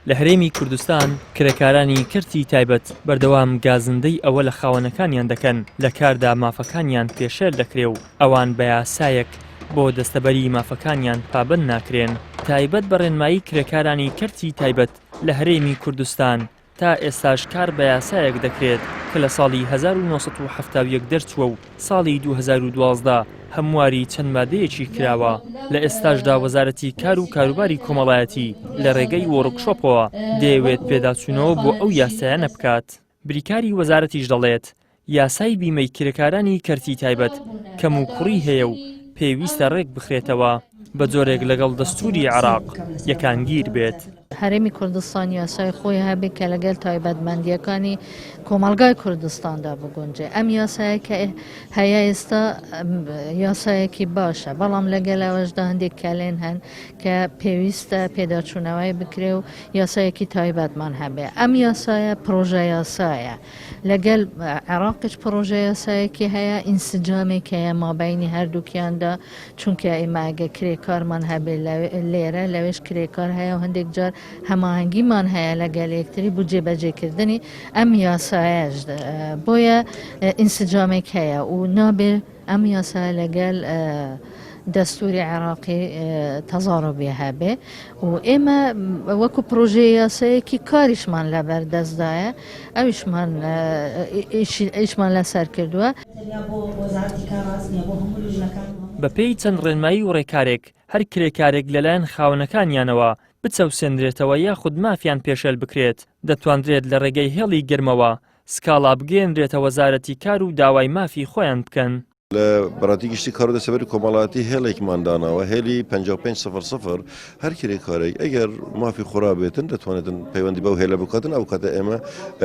لە هەرێمی کوردستان کرێکارانی کەرتی تایبەت بەردەوام گازندەی ئەوە لە خاوەنەکانیان دەکەن لە کاردا مافەکانیان پێشێل دەکرێ و ئەوان بە یاسایەک بۆ دەستەبەری مافەکانیان پابند ناکرێن. تایبەت بە ڕێنمایی کرێکارانی کەرتی تایبەت لە هەرێمی کوردستان تا ئێستاش کار بە یاسایەک دەکرێت کە لە ساڵی 1970 دەرچووە و ساڵی 2012 هەمواری چەند مادەیەکی کراوە. لە ئێستاشدا وەزارەتی کار و کاروباری کۆمەڵایەتی لە ڕێگەی وەرکشۆپەوە دەیەوێت پێداچوونەوە بۆ ئەو یاسایانە بکات. بریکاری وەزارەتیش دەڵێت یاسای بیمەی کرێکارانی کەرتی تایبەت کەم و کوڕی هەیە و پێویستە ڕێک بخرێتەوە بە جۆرێک لەگەڵ دەستوری عێراق یەکانگیر بێت. هەرێمی کوردستان یاسای خۆی هەبێت کە لەگەڵ تایبەتمەندیەکانی کۆمەلگای کوردستاندا بگونجێ. ئەم یاسایە کە هەیە ئێستا یاسایەکی باشە، بەڵام لەگەڵ ئەوەشدا هەندێک کەلێن هەن کە پێویستە پێداچوونەوەی بکرێ و یاسایەکی تایبەتمان هەبێ. ئەم یاسایە پرۆژە یاسایە، لەگەڵ عێراقیش پرۆژە یاسایەکی هەیە، ئینسجامێک هەیە مابینی هەردووکیاندا، چونکە ئێمە ئەگە کرێکارمان هەبێ لێرە لەوێش کرێکار هەیە و هەندێک جار هەماهەنگیمان هەیە لەگەڵ یەکتری بۆ جێبەجێکردنی ئەم یاسایەش، بۆیە ئینسجامێک هەیە و نابێ ئەم یاسایە لەگەڵ دەستوری عێراقی تەزاڕۆبێ هەبێ و ئێمە وەکو پرۆژەی یاسایەکی کاریشمان لەبەر دەستدایە، ئیشمان لەسەر کردووە. بەپێی چەند ڕێنمایی و ڕێکارێک هەر کرێکارێک لەلایەن خاوەنەکانیانەوە بچەوسێنرێتەوە یاخود مافیان پێشێل بکرێت، دەتوانرێت لە ڕێگەی هێڵی گرمەوە سکاڵا بگەێنرێتە وەزارەتی کار و داوای مافی خۆیان بکەن. لە بەڕاتی گشتی کار و دەسەبەری کۆمەڵایەتی هێڵێکمان داناوە، هێلی 5500 هەر کرێکارێک ئەگەر مافی خۆرا بێتن دەتوانێتن پەیوەندی بەو هێلە بکاتن. ئەو کاتە ئێمە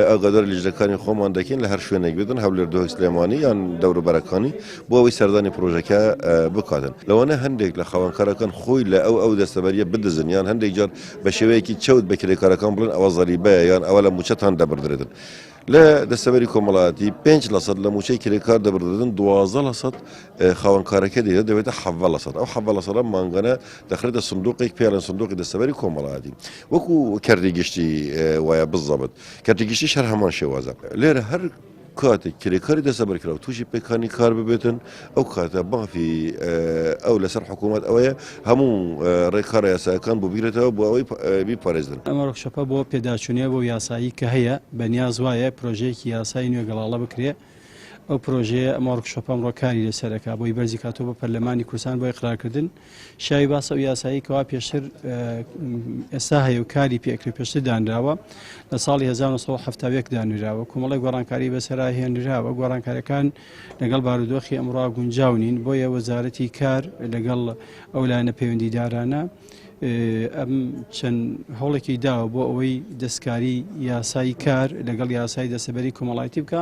ئاگادار لیژنەکانی خۆمان دەکەین لە هەر شوێنێک بێتن، هەولێر دۆ سلێمانی یان دەوروبەرەکانی بۆ ئەوەی سەردانی پرۆژەکە بکاتن. لەوانە هەندێک لە خاوەنکارەکان خۆی لە ئەو دەستەبەریە بدزن، یان هەندێک جار بە شێوەیەکی چەوت بە کرێکارەکان بڵێن ئەوە زەریبەیە یان ئەوە لە موچەتان دەبردرێتن. لە دەستەبەری کۆمەڵایەتی 5% لە موچەی کرێکار دەبردن، 12% خاوەنکارەکە دێت دەبێتە 7%. ئەو 7% مانگانە دەخرێتە سندوقێک پێڵەن سندوقی دەستەبەری کۆمەڵایەتی، وەکو کەردی گشتی وایە بزەبت. کەردی گشتیش هەر هەمان شێوازە. لێرە هەر کاتێک کرێکاری دەسەبەرکراوە تووشی پێکانی کار ببێتن، ئەو کاتە مافی ئەو لەسەر حکوومەت ئەوەیە هەموو ڕێکارە یاسایەکان بۆ بیرێتەوە بۆ ئەوەی بیپارێزن. ئەمە ڕۆکشەپە بۆ پێداچوونێ بۆ یاسایی کە هەیە بەنیاز وایە پرۆژەیەکی یاسایی نوێ گەڵاڵە بکرێ. ئەو پرۆژەیە ئەمە ڕۆکشەپە ئەمڕۆکاری لەسەرەکە بۆی بەرزی کاتۆ بە پەرلەمانی کوردستان بۆ ئیقرارکردن شایەی باسە و یاسایی کەوا پێشتر ئێستا هەیە و کاری پێکرێ پێشتر دانراوە، لە ساڵی 1970 دانراوە. کۆمەڵی گۆڕانکاری بەسەرا هێنراوە. گۆڕانکاریەکان لەگەڵ بارودۆخی ئەمڕۆ گونجاو نین، بۆیە وەزارەتی کار لەگەڵ ئەو لایەنە پەیوەندیدارانە ئەم چەند هەوڵێکی داوە بۆ ئەوەی دەستکاری یاسایی کار لەگەڵ یاسای دەستەبەری کۆمەڵایەتی بکە.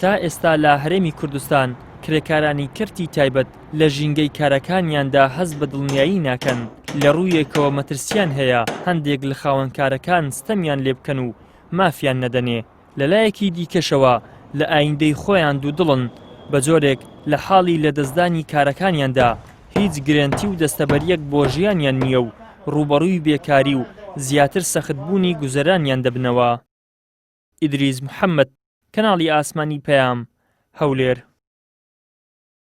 تا ئێستا لە هەرێمی کوردستان کرێکارانی کەرتی تایبەت لە ژینگەی کارەکانیاندا هەست بە دڵنیایی ناکەن، لە ڕوویەکەوە مەترسیان هەیە هەندێک لە خاوەنکارەکان ستەمیان لێ بکەن و مافیان نەدەنێ. لەلایەکی دیکەشەوە لە ئایندەی خۆیان دوودڵن بە جۆرێک لە حاڵی لە دەستدانی کارەکانیاندا هیچ گرنتی و دەستەبەریەک بۆ ژیانیان نییە و ڕوبەڕووی بێکاری و زیاتر سەختبوونی گوزەرانیان دەبنەوە. ئیدریس محەممەد، کەناڵی ئاسمانی پەیام، هەولێر.